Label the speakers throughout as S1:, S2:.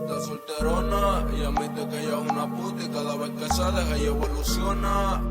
S1: Está solterona y admite que ella es una puta y cada vez que se deja ella evoluciona.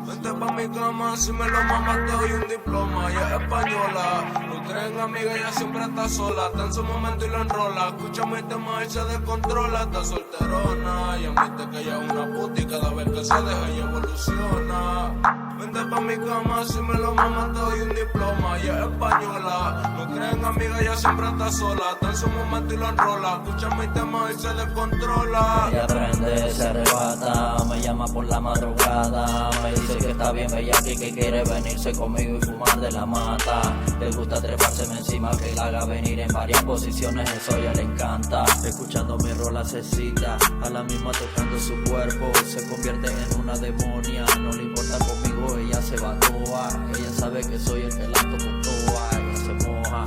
S1: Vente pa' mi cama, si me lo mamas te doy un diploma. Ella es española, no creen amiga, ella siempre está sola. Está en su momento y lo enrola, escucha mi tema y se descontrola. Está solterona y admite que ella es una puta y cada vez que se deja ella evoluciona. Vente pa' mi cama, si me lo mamas te doy un diploma. Ella es española, no creen amiga, ella siempre está sola. Está en su momento y lo enrola, escucha mi tema y se descontrola.
S2: Ella prende, se arrebata, me llama por la madrugada. Me dice que está bien bella y que quiere venirse conmigo y fumar de la mata. Le gusta trepárseme encima, que la haga venir en varias posiciones, eso a ella le encanta. Escuchando mi rola se excita, a la misma tocando su cuerpo. Se convierte en una demonia, no le importa conmigo, ella se evacúa. Ella sabe que soy el que la toco toa, ella se moja.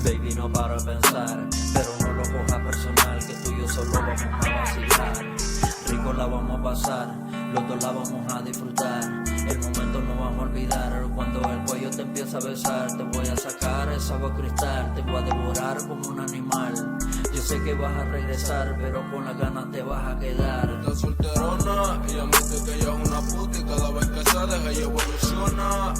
S2: Baby, no paro de pensar, pero no lo cojas personal, que tú y yo solo vamos a vacilar. Rico la vamos a pasar, los dos la vamos a disfrutar. El momento no vamos a olvidar, cuando el cuello te empieza a besar. Te voy a sacar esa agua cristal, te voy a devorar como un animal. Yo sé que vas a regresar, pero con las ganas te vas a quedar.
S1: Está solterona, ella admite que ella es una puta y cada vez que se deja ella evoluciona.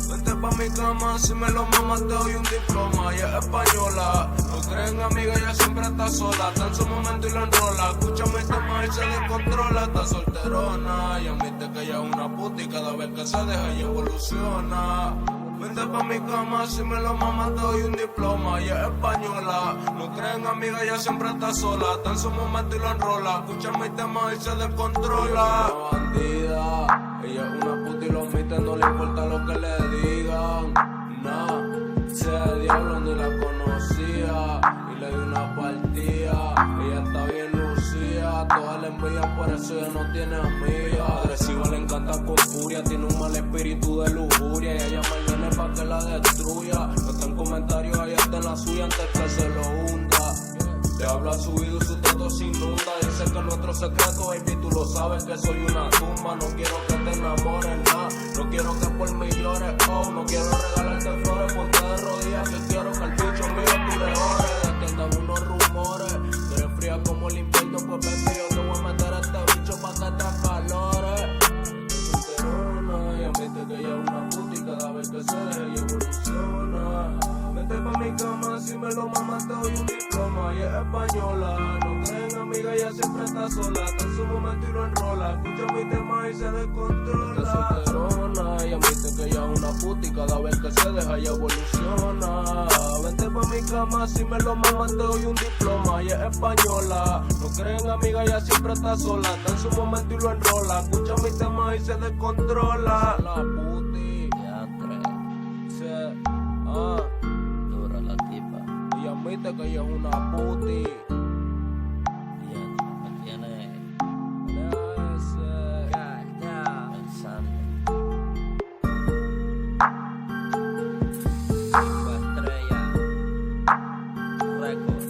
S1: Vente pa' mi cama, si me lo mamas te doy un diploma. Ella es española, no creen amiga, ella siempre está sola. Está en su momento y lo enrola, escucha mi tema y se descontrola. Está solterona y admite que ella es una puta y cada vez que se deja ella evoluciona. Vente pa' mi cama, si me lo mamas te doy un diploma. Ella es española, no creen amiga, ella siempre está sola. Está en su momento y lo enrola, escucha mi tema y se descontrola. Ella es una bandida, ella es una puta y lo admite, no le importa lo que le digan. Nah, sea diablo ni la conocía y le di una partida. Ella está bien lucida, todas la envidian, por eso ella no tiene amiga. Agresiva, le encanta con furia, tiene un mal espíritu de lujuria. Y ella me viene pa' que la destruya. No está en comentarios, ella está en la suya antes que se lo hunda. Te habla su vida y su todo se inunda. Dice que nuestro secreto, baby, tú lo sabes que soy una tumba. No quiero que te enamores, nah. No quiero que por mí llores, oh. No quiero regalarte flores, ponte de rodillas. Que quiero que el bicho mío tú le ores. De que andan unos rumores, tú eres fría como el invierno. Pues vente, yo te voy a meter a este bicho pa' que te acalores. Solterona y admite que ella es una puta y cada vez que se deja ella evoluciona. Vente pa' mi cama, si me lo mamas te doy un diploma. Ella es española, no creen amiga, ella siempre está sola. Está en su momento y lo enrola, escucha mi tema y se descontrola. Está solterona y admite que ella es una puta y cada vez que se deja ella evoluciona. Vente pa' mi cama, si me lo mamas te doy un diploma. Ella es española, no creen amiga, ella siempre está sola. Está en su momento y lo enrola, escucha mi tema y se descontrola. La puti,
S2: Dura la tipa.
S1: y admite que ella es una puti.
S2: Bien, me tiene
S1: Ese.
S2: pensando. Estrella Records.